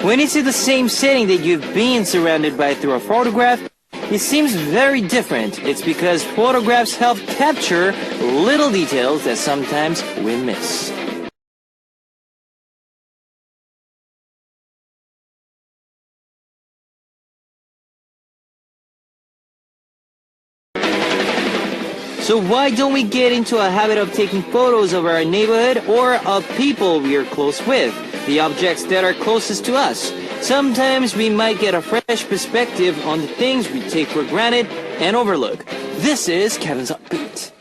When you see the same setting that you've been surrounded by through a photograph, it seems very different. It's because photographs help capture little details that sometimes we miss. So why don't we get into a habit of taking photos of our neighborhood or of people we are close with, the objects that are closest to us? Sometimes we might get a fresh perspective on the things we take for granted and overlook. This is Kevin's Upbeat.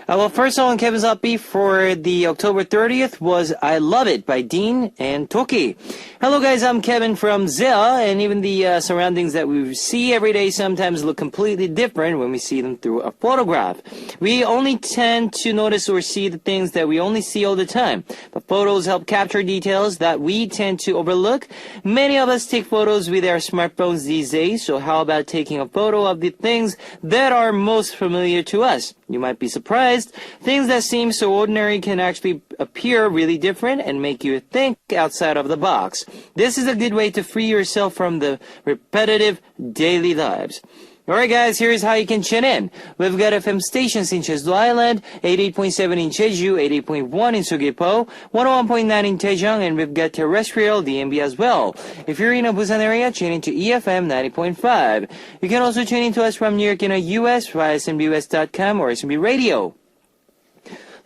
Well, first song on Kevin's Upbeat for the October 30th was I Love It by Dean and Toki. Hello guys, I'm Kevin from ZEA, and even the surroundings that we see every day sometimes look completely different when we see them through a photograph. We only tend to notice or see the things that we only see all the time, but photos help capture details that we tend to overlook. Many of us take photos with our smartphones these days, so how about taking a photo of the things that are most familiar to us? You might be surprised. Things that seem so ordinary can actually appear really different and make you think outside of the box. This is a good way to free yourself from the repetitive daily lives. Alright guys, here's how you can tune in. We've got FM stations in Jeju Island, 88.7 in Jeju, 88.1 in Sugipo, 101.9 in Daejeong, and we've got terrestrial DMB as well. If you're in a Busan area, tune in to EFM 90.5. You can also tune in to us from New York in the US via SMBUS.com or SMB Radio.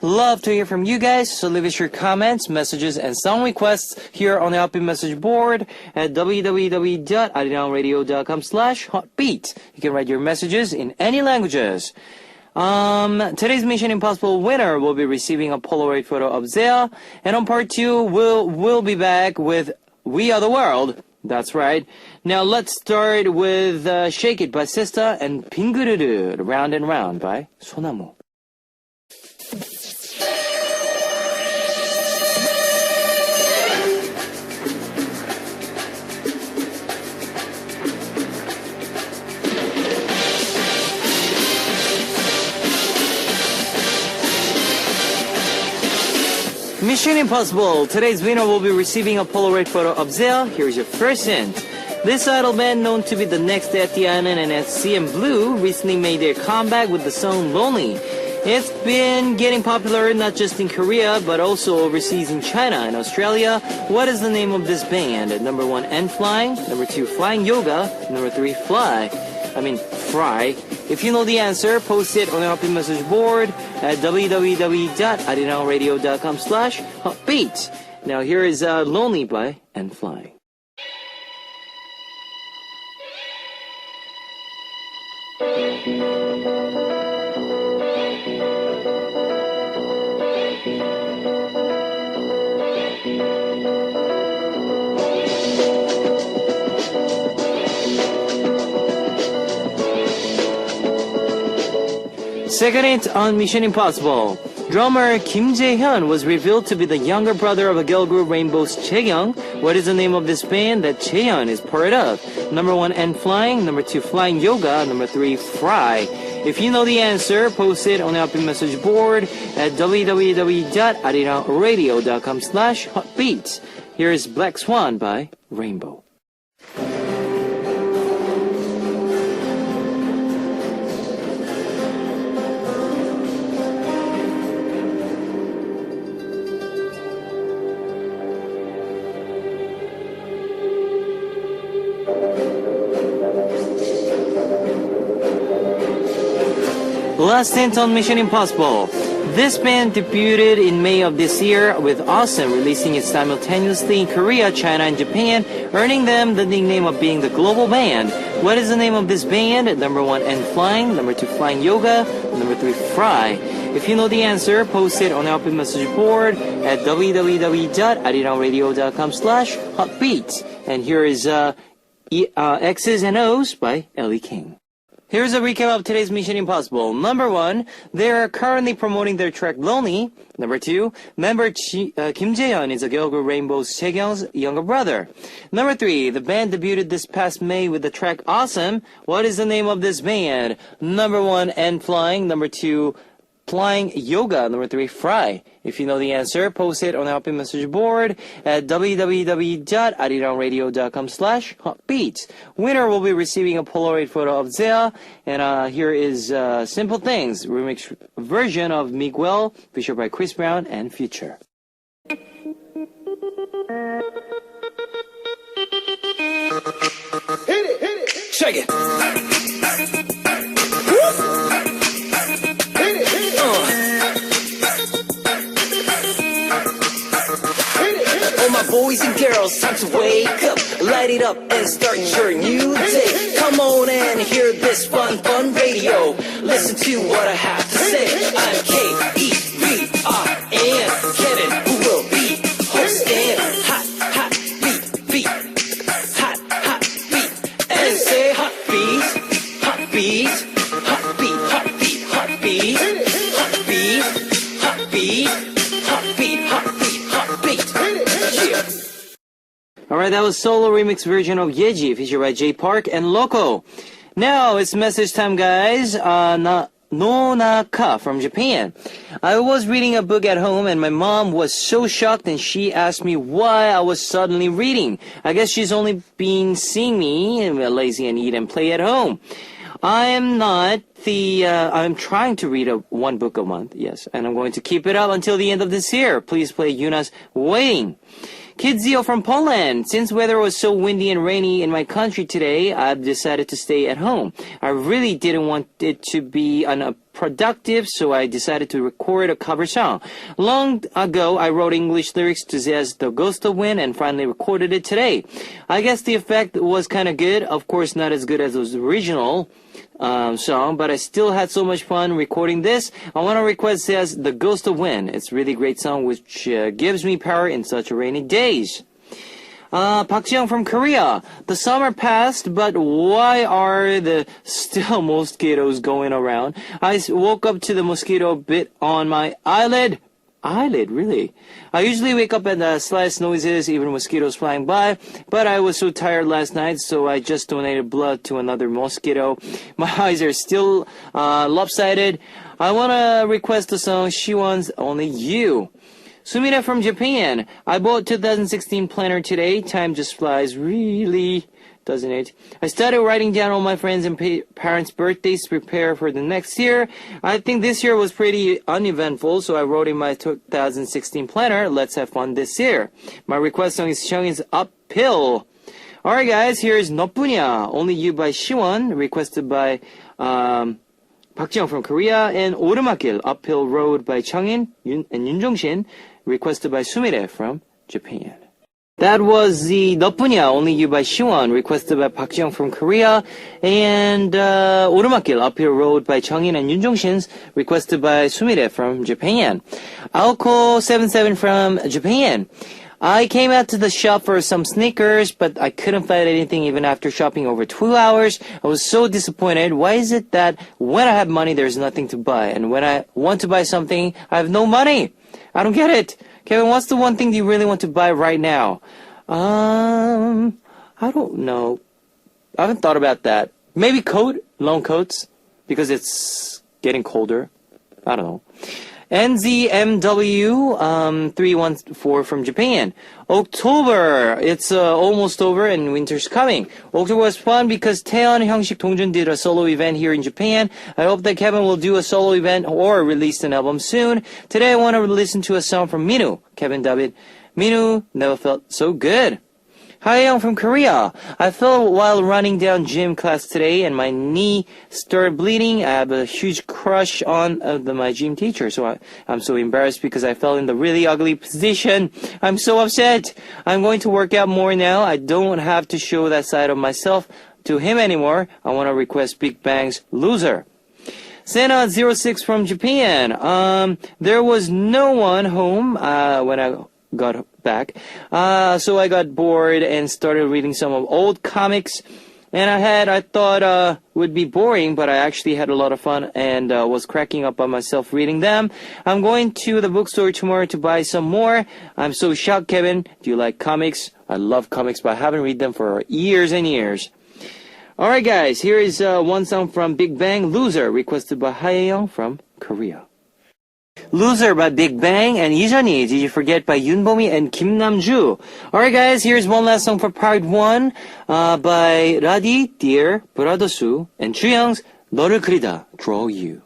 Love to hear from you guys, so leave us your comments, messages, and song requests here on the Upbeat message board at www.arirangradio.com/hotbeat. You can write your messages in any languages. Today's Mission Impossible winner will be receiving a Polaroid photo of ZEA, and on part 2, we'll be back with We Are the World. That's right. Now let's start with Shake It by Sista and 빙그르르 Round and Round by 소나무. Mission Impossible. Today's winner will be receiving a Polaroid photo of ZEA. Here's your first hint. This idol band, known to be the next Etianen and SCMBLUE, recently made their comeback with the song Lonely. It's been getting popular not just in Korea, but also overseas in China and Australia. What is the name of this band? Number 1, N-Flying. Number 2, Flying Yoga. Number 3, Fry. If you know the answer, post it on the Upbeat message board at www.arirangradio.com/upbeat. Now here is Lonely by N-Flying. Second hint on Mission Impossible. Drummer Kim Jae-hyun was revealed to be the younger brother of a girl group Rainbow's Chaeyoung. What is the name of this band that Chaeyeon is part of? Number 1, N-Flying. Number 2, Flying Yoga. Number 3, Fry. If you know the answer, post it on the Upbeat message board at www.arirangradio.com/hotbeat. Here is Black Swan by Rainbow. Last hint on Mission Impossible. This band debuted in May of this year with Awesome, releasing it simultaneously in Korea, China, and Japan, earning them the nickname of being the global band. What is the name of this band? Number 1, N-Flying. Number 2, Flying Yoga. Number 3, Fry. If you know the answer, post it on the Upbeat message board at www.arirangradio.com/hotbeat. And here is X's and O's by Ellie King. Here's a recap of today's Mission Impossible. Number 1, they are currently promoting their track Lonely. Number 2, member Kim Jae-hyun is a girl group Rainbow's Chaeyoung's younger brother. Number 3, the band debuted this past May with the track Awesome. What is the name of this band? Number 1, N-Flying. Number 2, Flying Yoga. Number 3, Fry. If you know the answer, post it on our Hotbeat message board at www.arirang.radio.com/hotbeat. Winner will be receiving a Polaroid photo of Zea. And here is Simple Things, remix version of Miguel, featured by Chris Brown and Future. Hit it, check it. All my boys and girls, time to wake up, light it up and start your new day. Come on and hear this fun radio. Listen to what I have to say. I'm K-E-V-R-N, Kevin, who will be hosting. Hot beat, hot beat, and say hot beat, hot beat, hot beat, hot beat, hot beat, hot beat, hot beat, hot beat, hot beat, hot beat. Yeah. Alright, that was solo remix version of Yeji, featured by Jay Park and Loco. Now it's message time, guys. Nonaka from Japan. I was reading a book at home and my mom was so shocked and she asked me why I was suddenly reading. I guess she's only been seeing me lazy and eat and play at home. I'm trying to read one book a month, yes, and I'm going to keep it up until the end of this year. Please play Yuna's Waiting. Kidzio from Poland. Since weather was so windy and rainy in my country today, I've decided to stay at home. I really didn't want it to be unproductive, so I decided to record a cover song. Long ago, I wrote English lyrics to Zea's The Ghost of Wind and finally recorded it today. I guess the effect was kind of good. Of course, not as good as the original song, but I still had so much fun recording this. I want to request Zea's The Ghost of Wind. It's a really great song which gives me power in such rainy days. Park Ji-young from Korea. The summer passed, but why are the still mosquitoes going around? I woke up to the mosquito bit on my eyelid. Eyelid, really? I usually wake up at the slightest noises, even mosquitoes flying by, but I was so tired last night, so I just donated blood to another mosquito. My eyes are still lopsided. I want to request the song Shiwon's Only You. Sumire from Japan. I bought 2016 planner today. Time just flies, really, doesn't it? I started writing down all my friends and parents' birthdays to prepare for the next year. I think this year was pretty uneventful, so I wrote in my 2016 planner, let's have fun this year. My request song is Seung's Uphill. Alright guys, here's Noppunya, Only You by Shiwon, requested by Park Ji-young from Korea, and 오르막길, Uphill Road by Changin and Yoon Jong-shin, requested by Sumire from Japan. That was the Noppunya, Only You by Shiwon, requested by Park Ji-young from Korea, and 오르막길, Uphill Road by Changin and Yoon Jong-shin, requested by Sumire from Japan. Alco77 from Japan. I came out to the shop for some sneakers, but I couldn't find anything even after shopping over 2 hours. I was so disappointed. Why is it that when I have money, there's nothing to buy, and when I want to buy something, I have no money? I don't get it. Kevin, what's the one thing you really want to buy right now? I don't know. I haven't thought about that. Maybe long coats, because it's getting colder. I don't know. NZMW314 from Japan. October, it's almost over and winter's coming. October was fun because Taeyeon Hyungshik Dongjun did a solo event here in Japan. I hope that Kevin will do a solo event or release an album soon. Today I want to listen to a song from Minu. Kevin David. Minu, never felt so good. Hae-young from Korea. I fell while running down gym class today and my knee started bleeding. I have a huge crush on my gym teacher, so I'm so embarrassed because I fell in the really ugly position. I'm so upset. I'm going to work out more now. I don't have to show that side of myself to him anymore. I want to request Big Bang's Loser. Sena06 from Japan. There was no one home when I got back. So I got bored and started reading some of old comics. And I thought would be boring, but I actually had a lot of fun and was cracking up on myself reading them. I'm going to the bookstore tomorrow to buy some more. I'm so shocked, Kevin. Do you like comics? I love comics, but I haven't read them for years and years. Alright guys, here is one song from Big Bang, Loser, requested by Hae-young from Korea. Loser by Big Bang, and Ijani, Did You Forget by Yoonbomi and Kim Namju. Alright guys, here's one last song for part 1 by Radi, Dear, Bradosu, and Chuyang's 너를 그리다, Draw You.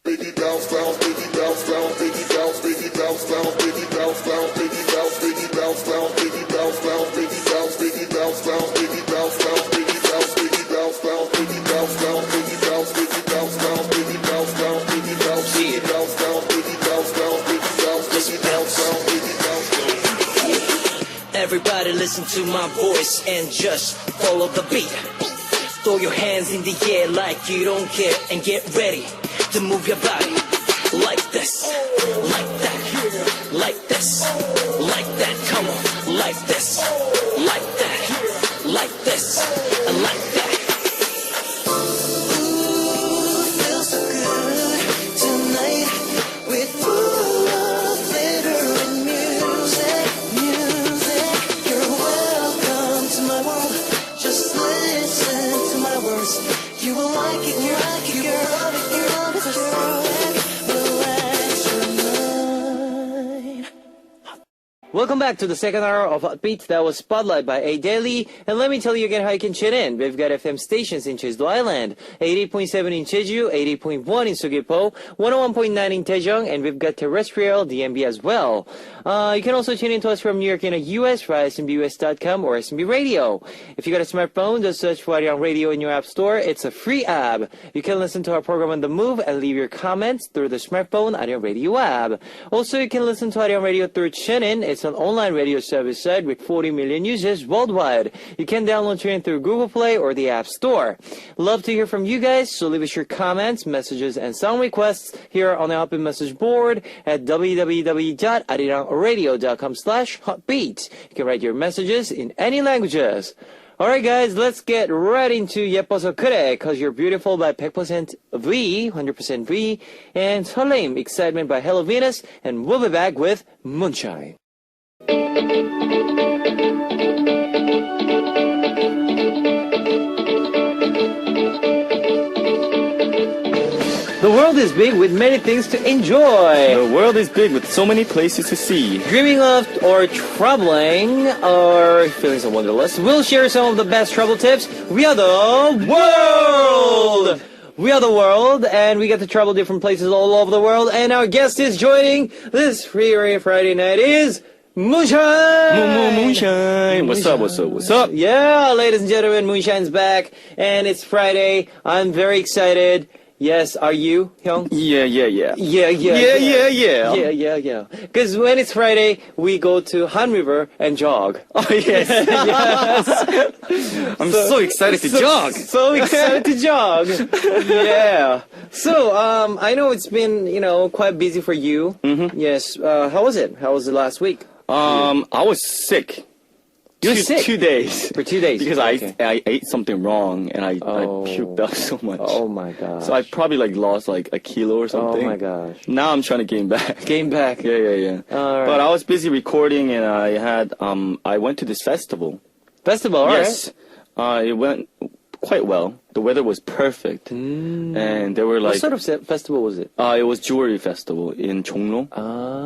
Baby bounce, bounce, baby bounce, bounce, baby bounce, baby bounce, bounce, baby bounce, bounce, baby bounce, baby bounce, bounce, baby bounce, bounce, baby bounce, baby bounce, bounce, baby bounce, bounce, baby bounce, baby bounce, bounce, baby bounce, bounce, baby bounce, baby bounce, bounce, baby bounce, bounce, baby bounce, baby bounce, bounce, baby bounce, bounce, baby bounce, baby bounce, bounce, baby bounce. Everybody listen to my voice and just follow the beat. Throw your hands in the air like you don't care and get ready to move your body like this, like that, like this, like that. Come on, like this, like that, like this, and like that. Ooh, feels so good tonight with full of glitter and music, music. You're welcome to my world. Just listen to my words. You will like it, you like it, you're on it, you're on it, you're on it. Relax your mind. Welcome back to the second hour of Hot Beats. That was Spotlight by A Daily. And let me tell you again how you can tune in. We've got FM stations in Jeju Island, 88.7 in Jeju, 80.1 in Sugipo, 101.9 in Daejeong, and we've got terrestrial DMB as well. You can also tune in to us from New York in the US via SMBUS.com or SMB Radio. If you got a smartphone, just search for Arirang Radio in your app store. It's a free app. You can listen to our program on the move and leave your comments through the smartphone Arirang Radio app. Also, you can listen to Arirang Radio through TuneIn. It's an online radio service site with 40 million users worldwide. You can download TuneIn through Google Play or the App Store. Love to hear from you guys, so leave us your comments, messages, and song requests here on the Hotbeat message board at www.arirangradio.com/hotbeat. You can write your messages in any languages. Alright guys, let's get right into 예뻐서 그래, Cause You're Beautiful by 100% V, 100% V, and 설레임, Excitement by Hello Venus, and we'll be back with Moonshine. The world is big with many things to enjoy. The world is big with so many places to see. Dreaming of or traveling or feeling so wanderlust, we'll share some of the best travel tips. We are the world! We are the world, and we get to travel different places all over the world, and our guest is joining this free Friday night is Moonshine! Moonshine! What's up, what's up, what's up? Yeah, ladies and gentlemen, Moonshine's back, and it's Friday. I'm very excited. Yes, are you, Hyung? Yeah. Yeah. Because when it's Friday, we go to Han River and jog. Oh, yes. Yes. I'm so excited to jog. So excited to jog. Yeah. So, I know it's been, quite busy for you. Mm-hmm. Yes. How was it? How was it last week? I was sick. You were sick? 2 days. For 2 days. Because okay. I ate something wrong and I puked out so much. Oh my gosh. So I probably lost a kilo or something. Oh my gosh. Now I'm trying to gain back. Gain back. Yeah. All right. But I was busy recording and I went to this festival. Festival, all yes. Right. It went quite well. The weather was perfect. And there were what sort of festival was it? It was jewelry festival in Jongno.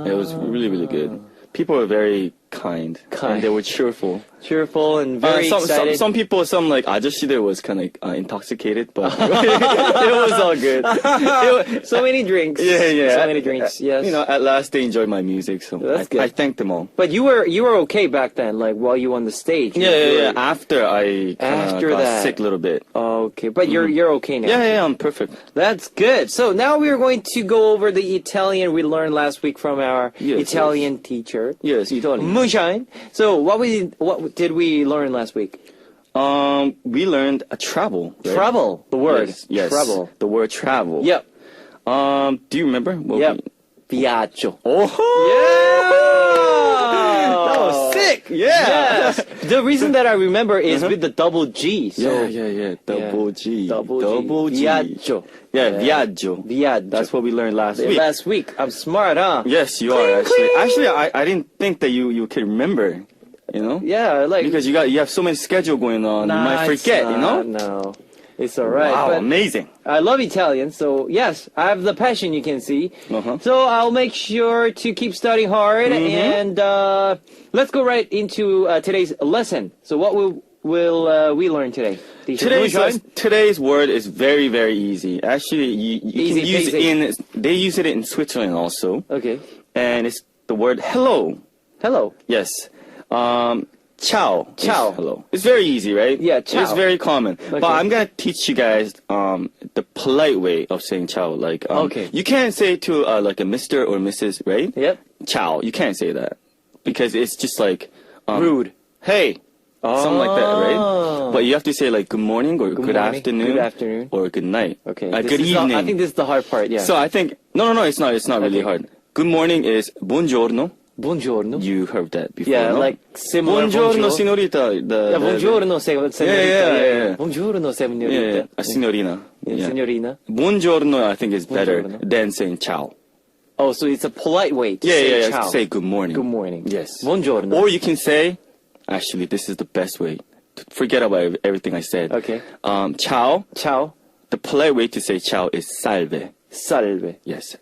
It was really, really good. People were very kind. And they were cheerful. Cheerful and very excited. Some people, 아저씨들 was kind of intoxicated, but it was all good. So many drinks. Yeah. So many drinks, yes. At last they enjoyed my music, so that's good. I thanked them all. But you were okay back then, while you were on the stage. Yeah. After I got sick a little bit. Okay, but you're okay now. Yeah, I'm perfect. That's good. So now we're going to go over the Italian we learned last week from our Italian teacher. Yes, Italian. Moonshine. So what did we learn last week? We learned a travel. Right? Travel. The word. Yes. Travel. The word travel. Yep. Do you remember? Yep. Viaggio. Oh. Yeah. That was sick. Yeah. Yes. The reason that I remember is with the double G. So Yeah. Double G. Double G. Viaggio. Yeah, viaggio. Viaggio. That's what we learned last week. Last week. I'm smart, huh? Yes, you are actually. Actually, I didn't think that you could remember. Yeah, because you have so many schedule going on, you might forget. No. It's all right. Wow, but amazing. I love Italian, so yes, I have the passion you can see. Uh-huh. So I'll make sure to keep studying hard, and let's go right into today's lesson. So what will we learn today? Teacher Moonshine? Today's word is very, very easy. Actually, you Easy can use basic. they use it in Switzerland also. Okay. And it's the word hello. Hello. Yes. Ciao. is Ciao. Hello. It's very easy, right? Yeah, ciao. It's very common. Okay. But I'm gonna teach you guys the polite way of saying ciao. Like, Okay. you can't say to like a Mr. or Mrs. Right? Yep. Ciao. You can't say that because it's just like Rude. Hey. Something like that, right? Oh. But you have to say like good morning or good morning, afternoon, good afternoon. or good night. Okay. Good This is evening. I think this is the hard part. Yeah. So I think no, it's not. It's not really Okay. hard. Good morning is buongiorno. Buongiorno. You heard that before, Yeah, no? like similar. Buongiorno, bonjour. signorita. Yeah, buongiorno, senorita. yeah. Buongiorno, senorita. Yeah, signorina. Yeah, signorina. Buongiorno, I think is better Buongiorno. than saying ciao. Oh, so it's a polite way to Yeah, say yeah, ciao. say good morning. Good morning. Yes. Buongiorno. Or you can say, actually, this is the best way. Forget about everything I said. Okay. Ciao. Ciao. The polite way to say ciao is salve. Salve. Yes.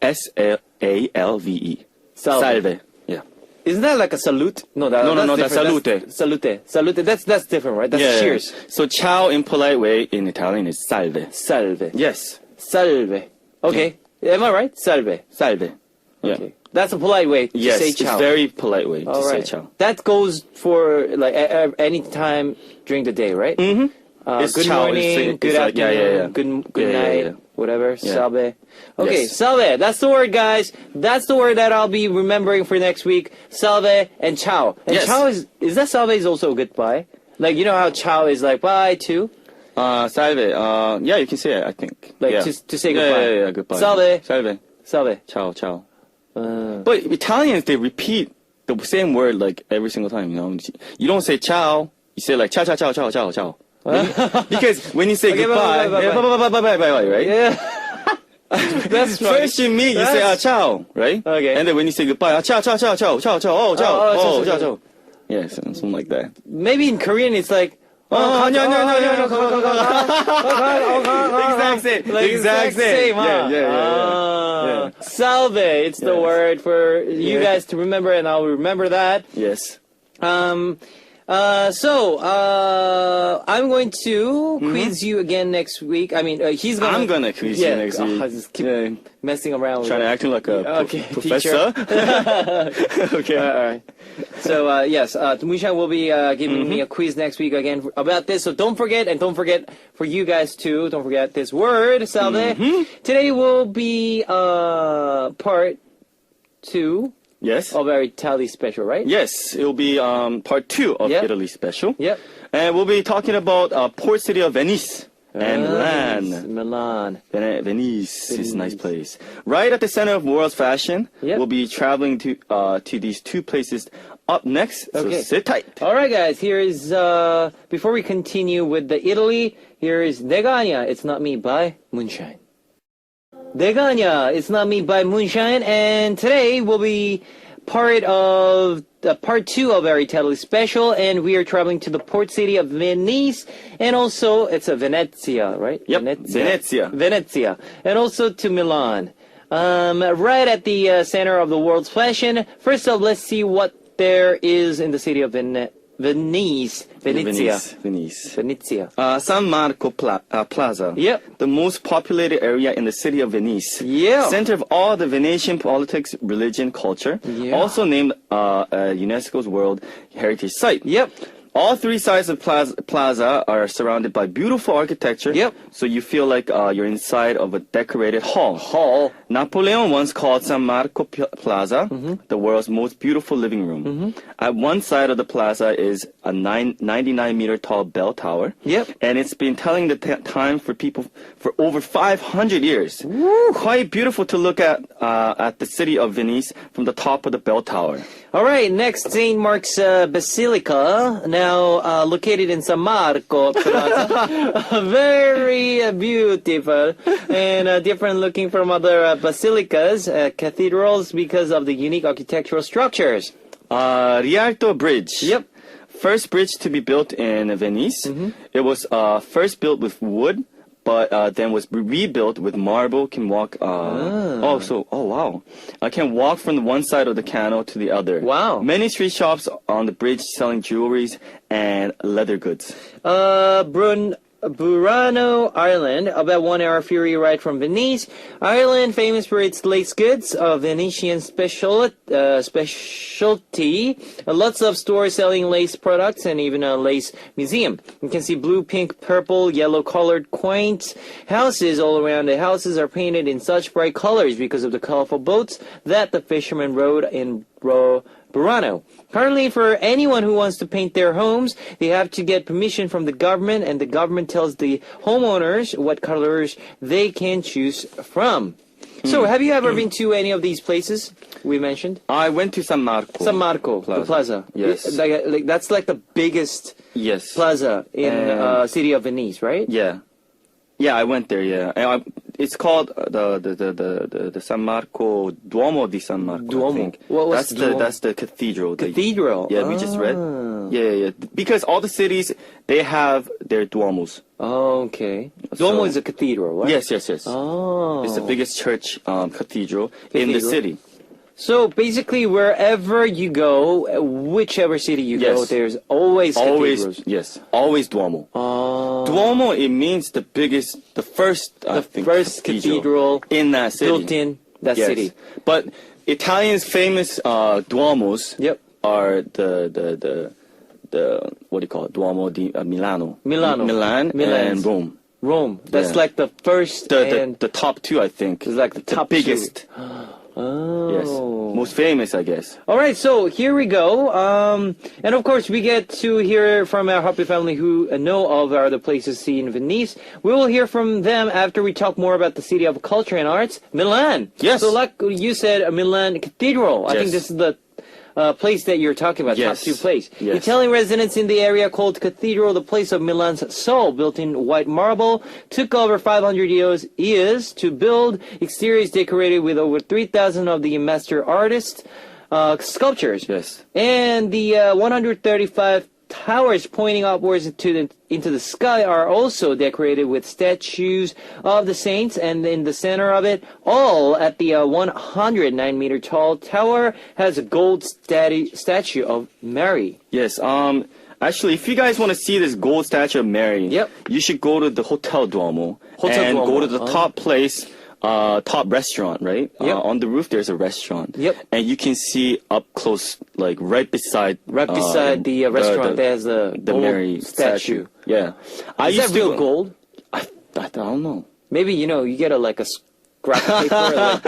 S-A-L-V-E. Salve. Salve. Yeah. Isn't that like a salute? No, No, that's that's different. Salute. That's different, right? That's Yeah. cheers. So ciao in polite way in Italian is salve. Salve. Yes. Salve. Okay. Am I right? Salve. Salve. Yeah. Okay. That's a polite way to Yes, say it's ciao. very polite way to All say right. ciao. That goes for like any time during the day, right? Mm-hmm. Good ciao. morning, good like, afternoon, good Yeah, night, yeah. whatever. Yeah. Salve. Okay, Yes. salve. That's the word, guys. That's the word that I'll be remembering for next week. Salve and ciao. And Yes. ciao is that salve is also a goodbye? Like, you know how ciao is like bye too? Salve. Yeah, you can say it, I think. Like, yeah. to say goodbye. Yeah, goodbye. Salve. Salve. Salve. Ciao, ciao. But Italians, they repeat the same word like every single time, you know. You don't say ciao. You say like ciao, ciao, ciao, ciao, ciao, ciao. Because when you say Okay, goodbye, bye. right? Yeah. That's right. First you meet, you say ciao, right? Okay. And then when you say goodbye, ciao, ciao, ciao, ciao, ciao, ciao, oh, ciao, Oh, oh, ciao, ciao, ciao. ciao. Yeah, something like that. Maybe in Korean it's like Exact same. Like Exact same. huh? Yeah. Salve, it's the Yes. word for you Yeah. guys to remember, and I'll remember that. Yes. So I'm going to quiz you again next week. I mean, he's gonna. I'm gonna quiz you next week. I just keep Yeah. messing around with Trying to it. act like a Okay, professor. Okay. All right. So yes, Moonshine will be giving me a quiz next week again about this. So don't forget, and don't forget for you guys too. Don't forget this word, salve. Today will be part 2 Yes. of our Italy special, right? Yes, it will be part 2 of Yep. Italy special. Yep. And we'll be talking about port city of Venice and Milan. Milan. Venice is a nice place. Right at the center of world fashion. Yep. We'll be traveling to these two places up next. Okay. So sit tight. All right, guys. Here is before we continue with the Italy. Here is 내가 아니야, It's Not Me by Moonshine. 내가 아니야, It's Not Me by Moonshine, and today will be part of part 2 of our Italy special, and we are traveling to the port city of Venice, and also it's a Venezia, right? Yep, Venezia, and also to Milan. Right at the center of the world's fashion. First off, let's see what there is in the city of Venezia. Venezia. San Marco Plaza. Yep. The most populated area in the city of Venice. Yeah. Center of all the Venetian politics, religion, culture. Yeah. Also named UNESCO's World Heritage Site. Yep. All three sides of plaza are surrounded by beautiful architecture. Yep. So you feel like you're inside of a decorated hall. Napoleon once called San Marco Plaza the world's most beautiful living room. At one side of the plaza is a 99-meter tall bell tower. Yep. And it's been telling the time for people for over 500 years. Quite beautiful to look at the city of Venice from the top of the bell tower. All right, next, St. Mark's Basilica, now located in San Marco Plaza. Very beautiful and different looking from other basilicas, cathedrals, because of the unique architectural structures. Rialto Bridge. Yep. First bridge to be built in Venice. It was first built with wood but then was rebuilt with marble. Can walk. Oh wow! Can walk from the one side of the canal to the other. Wow. Many street shops on the bridge selling jewelries and leather goods. Burano Island, about 1 hour ferry ride from Venice. Ireland, famous for its lace goods, Venetian specialty. Lots of stores selling lace products and even a lace museum. You can see blue, pink, purple, yellow-colored quaint houses all around. The houses are painted in such bright colors because of the colorful boats that the fishermen rode in Burano. Currently, for anyone who wants to paint their homes, they have to get permission from the government, and the government tells the homeowners what colors they can choose from. So, have you ever been to any of these places we mentioned? I went to San Marco. San Marco, Plaza. the plaza. Yes. Like that's like the biggest Yes. plaza in city of Venice, right? Yeah. Yeah, I went there. Yeah, it's called the San Marco Duomo di San Marco. Duomo. I think. What's Duomo? That's the cathedral. Cathedral. Yeah, we just read. Yeah. Because all the cities they have their duomos. Oh, okay. Duomo So- is a cathedral, right? Yes. Oh. It's the biggest church cathedral in the Cathedral. city. So basically, wherever you go, whichever city you go, Yes. there's always Always, cathedrals. yes, always Duomo. Oh. Duomo, it means the biggest, the first, I think, first cathedral in that city. built in that Yes. city. But Italians' famous Duomos Yep. are the what do you call it? Duomo di Milano. Milano. Milan Milan. and Rome. Rome. That's Yeah. like the first and The top two, I think. It's like the top two. biggest. oh. Yes. Most famous, I guess. All right, so here we go. And of course, we get to hear from our happy family who know of our other places to see in Venice. We will hear from them after we talk more about the city of culture and arts, Milan. Yes. So like you said, a Milan Cathedral. I think Yes. this is the place that you're talking about, Yes. top two place. Yes. Italian residents in the area called Cathedral the place of Milan's soul, built in white marble. Took over 500 years to build. Exteriors decorated with over 3,000 of the master artists' sculptures. Yes. And the 135 towers pointing upwards into the sky are also decorated with statues of the saints, and in the center of it, all at the 109-meter tall tower, has a gold statue of Mary. Yes. Actually, if you guys want to see this gold statue of Mary, Yep. you should go to the Hotel Duomo Hotel and Duomo. go to the top place, top restaurant, right? Yep. On the roof, there's a restaurant. Yep. And you can see up close, like right beside The restaurant, there's a the gold Mary statue. Yeah. Is that real gold? I don't know. Maybe, you get a scrap paper,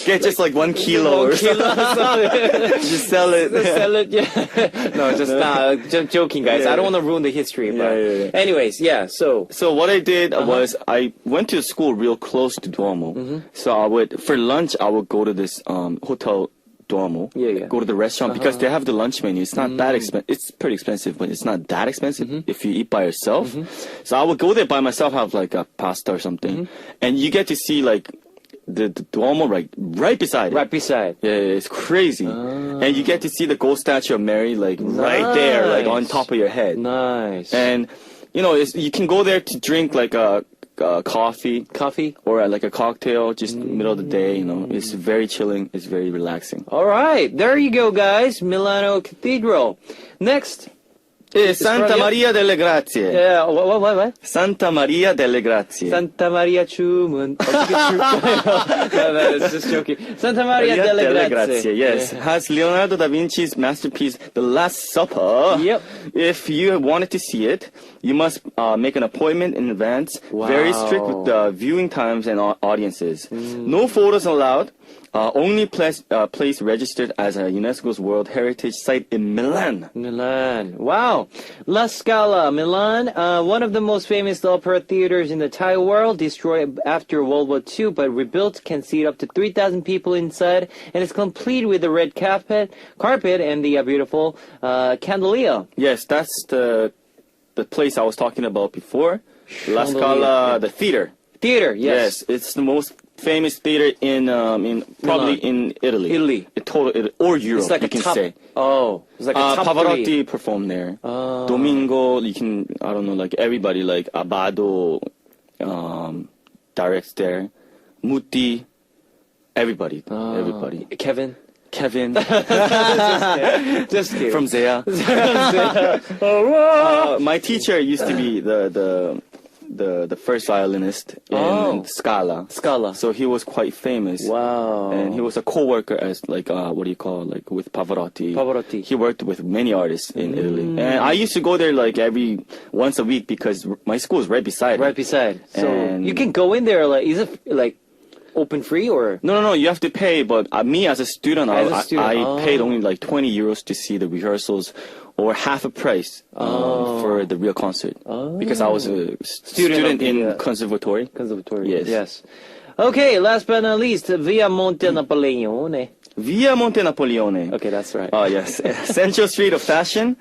Get just like 1 kilo or something. Just sell it. Sell it, yeah. No, just joking, guys. Yeah. I don't want to ruin the history, but Yeah. anyways, yeah. So So what I did was I went to a school real close to Duomo. Mm-hmm. So for lunch I would go to this Hotel Duomo. Yeah. Go to the restaurant because they have the lunch menu. It's not that expensive. It's pretty expensive, but it's not that expensive if you eat by yourself. So I would go there by myself, have like a pasta or something, and you get to see like the Duomo right beside it. right beside. Yeah, it's crazy. And you get to see the gold statue of Mary like right there, like on Nice. top of your head. Nice. And you can go there to drink like a coffee Coffee. or like a cocktail just middle of the day. It's very chilling. It's very relaxing. All right, there you go, guys. Milano Cathedral. Next. Santa from- Maria delle Grazie. Yeah. What? Santa Maria delle Grazie. Santa Maria 주문. 어떻게 줄까요? No, it's just joking. Santa Maria delle Grazie. Yes, has Leonardo da Vinci's masterpiece, The Last Supper. Yep. If you wanted to see it, you must make an appointment in advance. Very strict with the viewing times and audiences. No photos allowed. Only place registered as a UNESCO's World Heritage Site in Milan. Milan. Wow. La Scala, Milan, one of the most famous opera theaters in the entire world, destroyed after World War II, but rebuilt, can seat up to 3,000 people inside, and it's complete with the red carpet and the beautiful chandelier. Yes, that's the place I was talking about before. La Chandelier, Scala, yeah. the theater. Theater, yes. Yes, it's the most famous theater in probably Milan. in Italy. Italy. Or Europe, It's like you a can top. say. Oh, it's like a top Pavarotti three. performed there. Domingo, you can, I don't know, like everybody, like Abado directs there. Muti, everybody. Kevin. Kevin Just kidding. from Zea. My teacher used to be the first violinist in Scala. Scala. So he was quite famous. Wow. And he was a co-worker as like what do you call, like with Pavarotti. Pavarotti. He worked with many artists in Italy, and I used to go there like once a week because my school is right beside. Right beside. So And- you can go in there. Like, is it like open free or? No, you have to pay. But me as a student, As a student, I paid only like 20 euros to see the rehearsals, or half a price for the real concert, because I was a student in the, conservatory. Conservatory. Yes. Okay, last but not least, Via Monte Napoleone. Via Monte Napoleone. Okay, that's right. Oh, yes. Central street of fashion,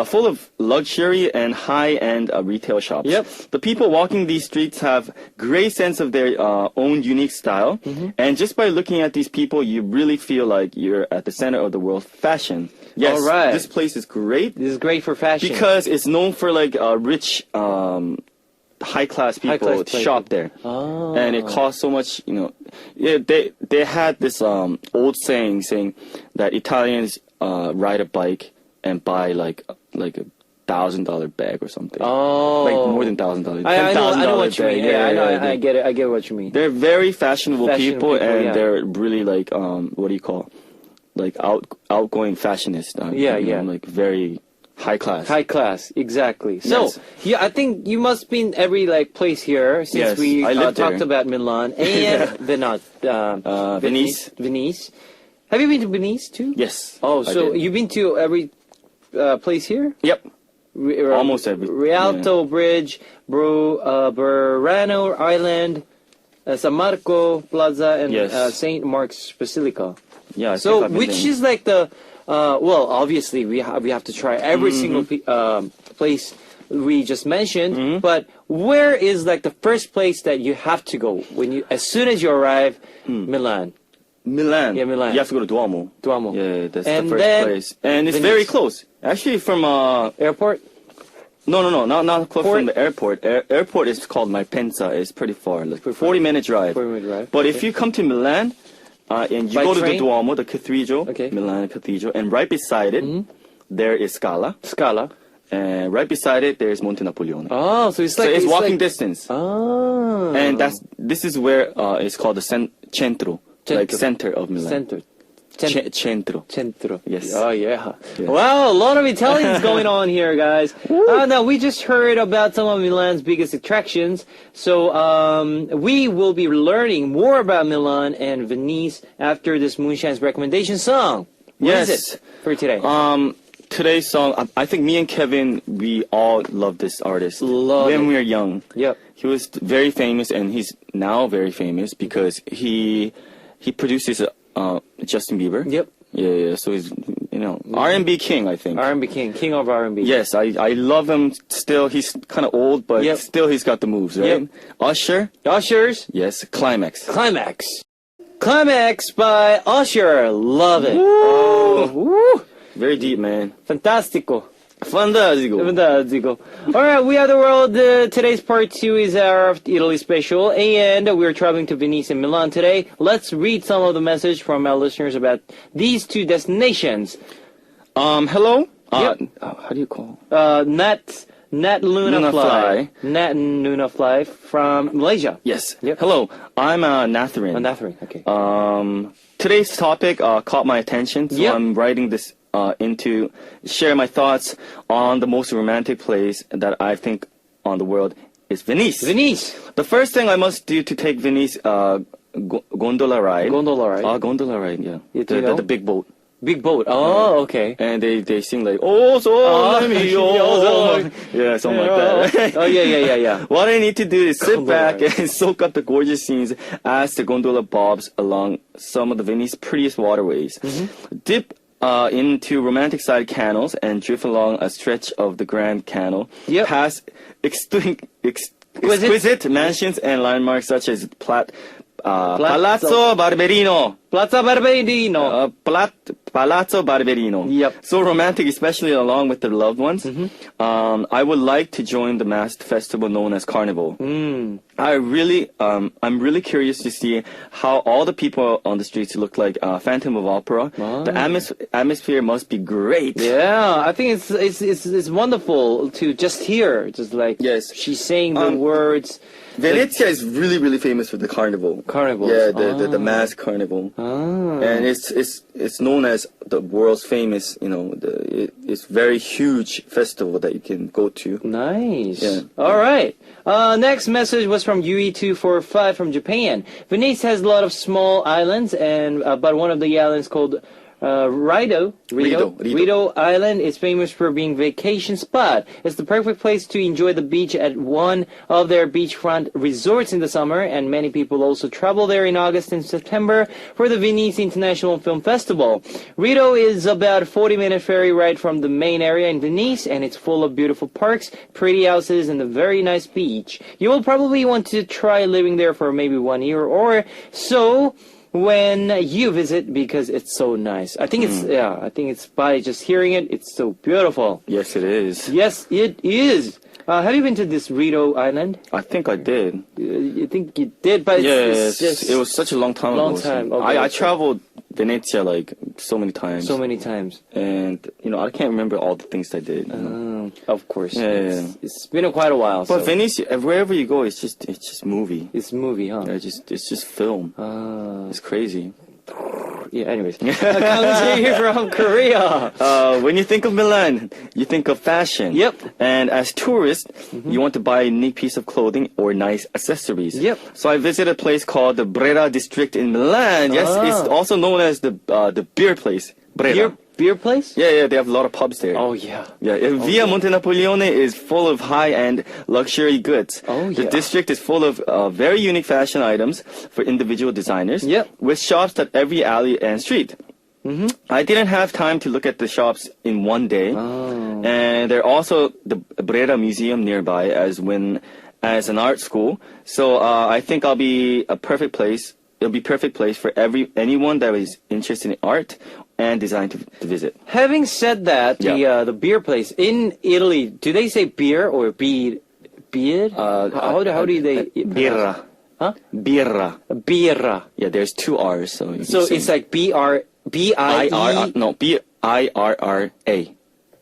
full of luxury and high-end retail shops. Yep. The people walking these streets have great sense of their own unique style. And just by looking at these people, you really feel like you're at the center of the world fashion. Yes, All right. this place is great This is great for fashion. because it's known for like rich, high-class people High-class to people. shop there. And it costs so much, Yeah, they had this old saying that Italians ride a bike and buy like a $1,000 bag or something. Oh. Like more than $1,000. I know $10,000 what you bag. mean. Yeah, I know. yeah. I get it. I get what you mean. They're very fashionable people, and yeah. they're really like what do you call, like outgoing fashionists. Yeah. Like very high class. High class, exactly. So, Yes. yeah, I think you must be in every like place here since Yes, we I lived talked there. about Milan and Venice. Venice. Have you been to Venice too? Yes. Oh, I so did. you've been to every place here? Yep. Almost every. Rialto Bridge, Burano Island, San Marco Plaza, and Yes. St. Mark's Basilica. Yeah. I So, think I've been which there. is like the, well, obviously we have to try every single place we just mentioned, but where is like the first place that you have to go as soon as you arrive, Milan? Milan. Yeah, Milan. You have to go to Duomo. Duomo. Yeah, that's And the first then place, and it's Venice. very close. Actually, from Airport? no, not close Port? from the airport. Airport is called Malpensa. It's pretty far, like 40-minute drive. 40-minute drive. But if you come to Milan, and you By go to train? the Duomo, the cathedral, Okay. Milan Cathedral, and right beside it, there is Scala, Scala. and right beside it there is Monte Napoleone. Oh, so it's So like it's walking like, distance, Oh. and this is where it's called the centro, like Centro. center of Milan. Center. Centro. Centro. Yes. Oh, yeah. Yes. Wow, a lot of Italians going on here, guys. Now, we just heard about some of Milan's biggest attractions. So, we will be learning more about Milan and Venice after this Moonshine's recommendation song. What is Yes. it for today? Today's song, I think me and Kevin, we all love this artist. Love when it. we were young. Yep. He was very famous, and he's now very famous because he produces Justin Bieber. Yep. Yeah. So he's R&B king, I think. R&B King of R&B. Yes, I love him still. He's kind of old, but Yep. still he's got the moves, right? Yep. Usher. Ushers. Yes. Climax. Climax. Climax by Usher. Love it. Oh, woo. Very deep, man. Fantastico. Fantastico. Fantastico. All right, We Are the World. Today's part 2 is our Italy special, and we're traveling to Venice and Milan today. Let's read some of the message from our listeners about these two destinations. Hello. Yep. How do you call? Nat Luna Luna Fly. Fly. Nat Luna Fly from Malaysia. Yes. Yep. Hello. I'm Natharin. Natharin. Okay. Today's topic caught my attention, so Yep. I'm writing this to share my thoughts on the most romantic place that I think on the world is Venice. Venice. The first thing I must do to take Venice gondola ride. Gondola ride. Gondola ride. Yeah. Yeah, do you know? The big boat. Big boat. Oh, okay. And they sing like oh so mio. Yeah, something like that. Oh, yeah. What I need to do is sit Gondola back ride. and soak up the gorgeous scenes as the gondola bobs along some of the Venice's prettiest waterways. Dip into romantic side canals and drift along a stretch of the Grand Canal. Yep. Past exquisite mansions and landmarks such as Palazzo Barberino. Plaza Barberino. Palazzo Barberino. Yep. So romantic, especially along with their loved ones. I would like to join the masked festival known as Carnival. I'm really curious to see how all the people on the streets look like Phantom of Opera. The atmosphere must be great. Yeah, I think it's wonderful to just hear, just like Yes. she's saying the words. Venezia is really, really famous for the carnival. Carnivals. Yeah, the mask carnival, and it's known as the world's famous. It's very huge festival that you can go to. Nice. Yeah. All right. Next message was from UE245 from Japan. Venice has a lot of small islands, and but one of the islands called Rido Island is famous for being vacation spot. It's the perfect place to enjoy the beach at one of their beachfront resorts in the summer, and many people also travel there in August and September for the Venice International Film Festival. Rido is about a 40-minute ferry ride from the main area in Venice, and it's full of beautiful parks, pretty houses, and a very nice beach. You will probably want to try living there for maybe 1 year or so when you visit, because it's so nice. I think it's by just hearing it, it's so beautiful. Yes, it is. Yes, it is. Have you been to this Rido Island? I think I did. You think you did, but Yes, it's just it was such a long time ago. long time. Okay, I traveled Venezia like so many times. so many times. And I can't remember all the things I did. Of course. Yeah. It's been quite a while. But so. Venice, wherever you go, it's just movie. It's movie, huh? It's just film. It's crazy. Yeah, anyways. Comes here from Korea. When you think of Milan, you think of fashion. Yep. And as tourists, you want to buy a unique piece of clothing or nice accessories. Yep. So I visited a place called the Brera district in Milan. Yes, it's also known as the beer place. Brera. Beer place? Yeah, they have a lot of pubs there. Oh, yeah. Yeah, Via Monte Napoleone is full of high-end luxury goods. Oh, The yeah. district is full of very unique fashion items for individual designers. Yep. With shops at every alley and street. I didn't have time to look at the shops in one day. Oh. And there are also the Brera Museum nearby as an art school. So I think it'll be a perfect place for anyone that is interested in art and design to visit. Having said that, Yeah. the beer place in Italy, do they say beer or beer? Beer? How do they? Birra. Huh? Birra. Birra. Yeah, there's two R's. So It's like B-I-E. No, B-I-R-R-A.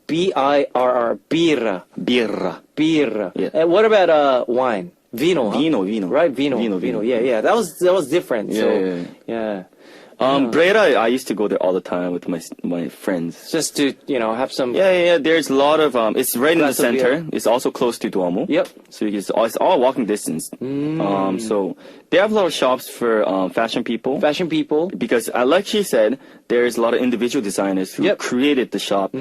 B-I-R-R. Birra. Birra. Birra. Yeah. And what about wine? Vino. Huh? Vino. Right, vino. Vino. Yeah. That was different. Yeah, so, yeah. yeah. Brera, I used to go there all the time with my friends. Just to have some. Yeah. There's a lot of it's right in the Glass of beer. center. It's also close to Duomo. Yep. So it's all walking distance. So they have a lot of shops for fashion people. Fashion people. Because, like she said, there's a lot of individual designers who Yep. created the shop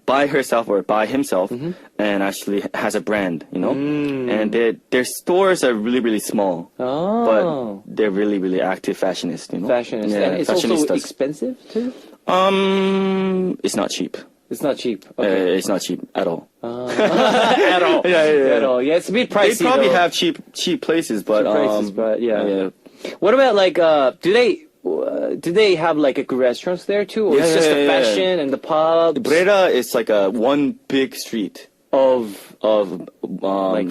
by herself or by himself, and actually has a brand, And their stores are really, really small, Oh. but they're really, really active fashionists, Fashionist. Yeah, And it's also fashionistas. expensive too? It's not cheap. It's not cheap. Okay. It's not cheap at all. At all. Yeah. At all. Yeah, it's a bit They pricey. probably though. have cheap places, but prices, but yeah. yeah. What about like do they have like a good restaurants there too, or it's Yeah, just yeah, the yeah. fashion and the pubs Brera is like one big street of of like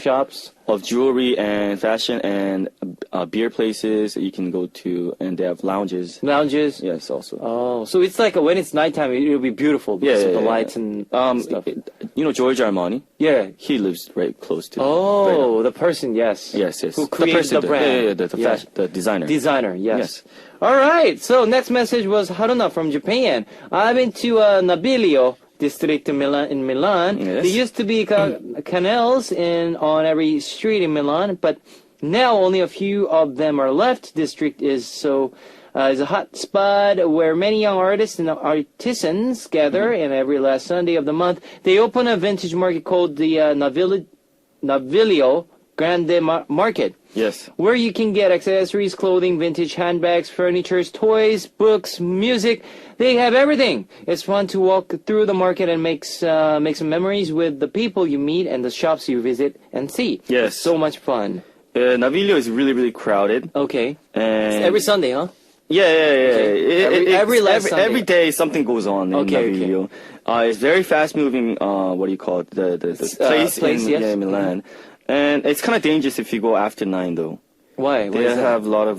shops? of jewelry and fashion and beer places you can go to, and they have lounges. Lounges? Yes, also. Oh, so it's like when it's nighttime, it'll be beautiful because of the yeah. lights and stuff. George Armani. Yeah. He lives right close to. Oh, the person, yes. Yes. Who created the brand. The designer. Designer, yes. Yes. All right. So next message was Haruna from Japan. I've been to Nobilio district in Milan. Yes. There used to be canals on every street in Milan, but now only a few of them are left. District is a hot spot where many young artists and artisans gather, and every last Sunday of the month they open a vintage market called the Novilio Grande Market, Yes. where you can get accessories, clothing, vintage handbags, furniture, toys, books, music. They have everything. It's fun to walk through the market and make some memories with the people you meet and the shops you visit and see. Yes. It's so much fun. Navilio is really, really crowded. Okay. And Every Sunday, huh? Yeah. Every last Sunday. day something goes on in Okay, the video. It's very fast moving. What do you call it? The place in yes. Milan, and it's kind of dangerous if you go after 9 though. Why? They have a lot of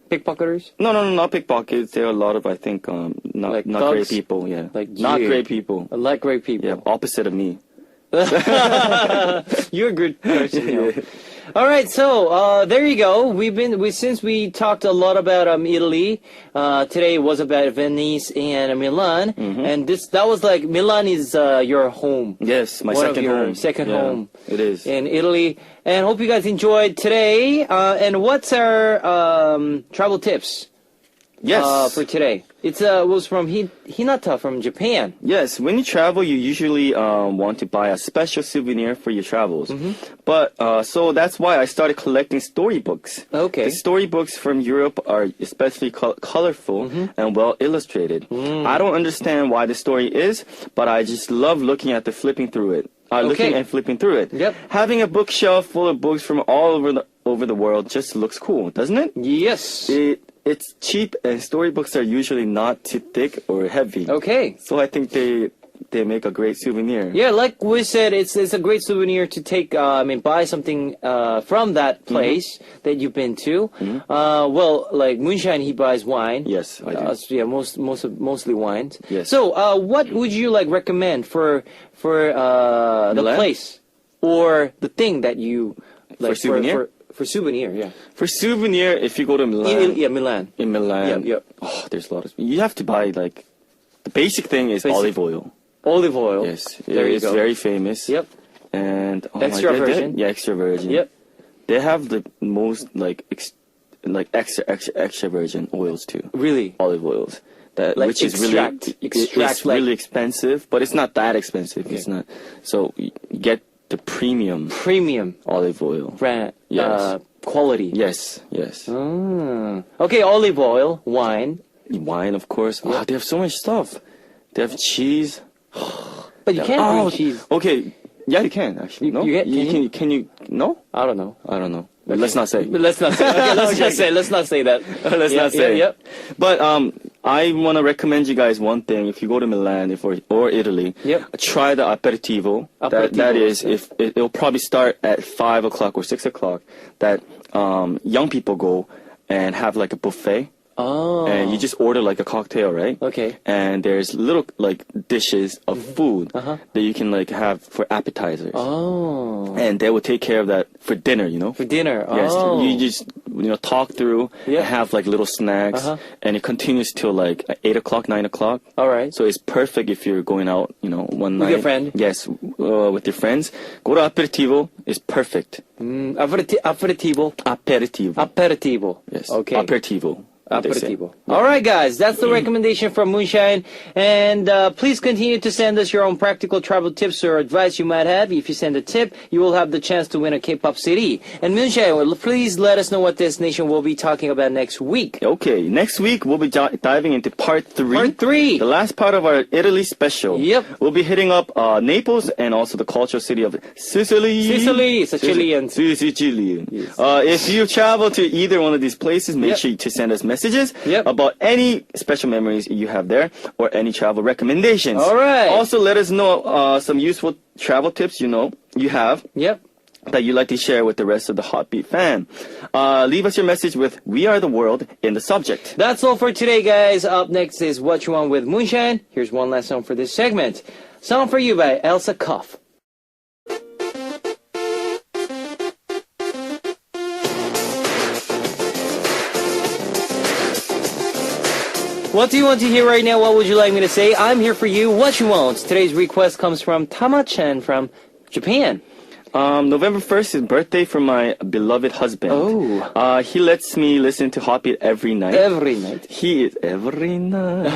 Pickpocketers? no, not pickpockets. There are a lot of, I think, not Like great thugs? people. Yeah, Like not you. great people. I like great people. Yeah, opposite of me. You're a good person. You know. All right, so there you go. Since we talked a lot about Italy. Today was about Venice and Milan, and that was like Milan is your home. Yes, my One of second your home. second Yeah, home. It is. In Italy, and hope you guys enjoyed today. And what's our travel tips? Yes. For today. It was from Hinata from Japan. Yes, when you travel, you usually want to buy a special souvenir for your travels. But so that's why I started collecting storybooks. Okay. The storybooks from Europe are especially colorful and well illustrated. I don't understand why the story is, but I just love looking at flipping through it. Looking and flipping through it. Yep. Having a bookshelf full of books from all over the world just looks cool, doesn't it? Yes. It's cheap, and storybooks are usually not too thick or heavy. Okay. So I think they make a great souvenir. Yeah, like we said, it's a great souvenir to take. Buy something from that place that you've been to. Well, like Moonshine, he buys wine. Yes, I do. Yeah, mostly wines. Yes. So, what would you like recommend for the Milan? place or the thing that you like For souvenir? For souvenir, yeah. For souvenir, if you go to Milan, Yeah, Milan. in Milan, Yep. oh, there's a lot of. You have to buy like the basic thing is Basic. olive oil. Olive oil. Yes, There you it's go. very famous. Yep. And Extra virgin? Yeah, extra virgin. Yep. They have the most extra virgin oils too. Really. Olive oils. Like Which is extract it's like- really expensive, but it's not that expensive. It's not. So you get the premium Premium olive oil. brand. Yes. Quality. Yes. Okay, olive oil, wine. Wine, of course. Oh, they have so much stuff. They have cheese. But you can't bring cheese. Okay. Yeah, you can actually. No, can you? No, I don't know. I don't know. But let's not say. But let's not say. Okay, let's not say that. Let's not say. Yep. But I want to recommend you guys one thing. If you go to Milan or Italy, Yep. try the aperitivo. That is, if it'll probably start at 5 o'clock or 6 o'clock. That young people go and have like a buffet. Oh. And you just order like a cocktail, right? Okay. And there's little like dishes of food that you can like have for appetizers. Oh. And they will take care of that for dinner, you know? For dinner. Yes, Oh. you just talk through Yeah. and have like little snacks, and it continues till like 8 o'clock, 9 o'clock. All right. So it's perfect if you're going out, one night your friend? Yes, with your friends. Go to aperitivo. It's perfect. Aperitivo. Aperitivo. Aperitivo. Yes. Okay. Aperitivo. what they say. Aperitivo. All right, guys, that's the recommendation from Moonshine. And please continue to send us your own practical travel tips or advice you might have. If you send a tip, you will have the chance to win a K-pop CD. And Moonshine, please let us know what destination we'll be talking about next week. Okay, next week we'll be diving into part 3. Part 3. The last part of our Italy special. Yep. We'll be hitting up Naples and also the cultural city of Sicily. Sicily, Sicilian. Sicilian. If you travel to either one of these places, make Yep. sure to send us messages Yep. about any special memories you have there or any travel recommendations. All right. Also, let us know some useful travel tips you have Yep. that you'd like to share with the rest of the Heartbeat fam. Leave us your message with "We Are the World" in the subject. That's all for today, guys. Up next is What You Want with Moonshine. Here's one last song for this segment. Song for you by Elsa Cuff. What do you want to hear right now? What would you like me to say? I'm here for you. What you want? Today's request comes from Tama-chan from Japan. November 1st is birthday for my beloved husband. Oh. He lets me listen to Heartbeat every night. Every night. He is every night.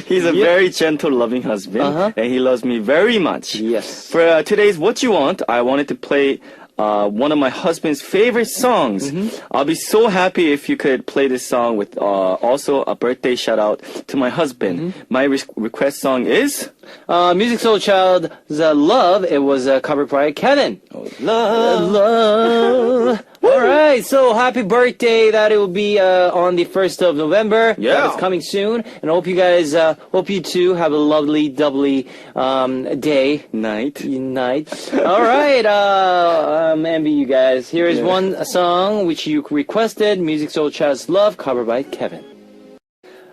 He's a very gentle, loving husband, and he loves me very much. Yes. For today's What You Want, I wanted to play one of my husband's favorite songs. I'll be so happy if you could play this song with also a birthday shout out to my husband. My request song is Music Soul Child's Love. It was covered by Kevin. Love. Love. All right, so happy birthday! That it will be on the 1st of November. Yeah. That is coming soon, and I hope you guys, hope you too have a lovely, doubly day. Night. Night. All right, envy you guys. Here is one song which you requested, Music Soul Child's Love, covered by Kevin.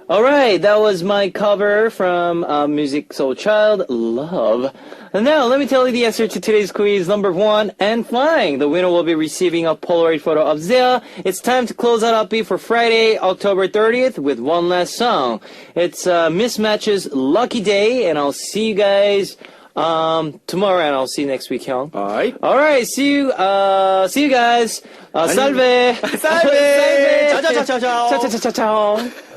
All right, that was my cover from Music Soul Child, Love. And now, let me tell you the answer to today's quiz, number 1, and flying. The winner will be receiving a Polaroid photo of Zia. It's time to close out Upbeat for Friday, October 30th, with one last song. It's Mismatch's Lucky Day, and I'll see you guys tomorrow, and I'll see you next week, Hyung. Alright. All right, see you guys. Salve! Salve! Ciao, ciao, ciao, ciao. Ciao, ciao, ciao, ciao.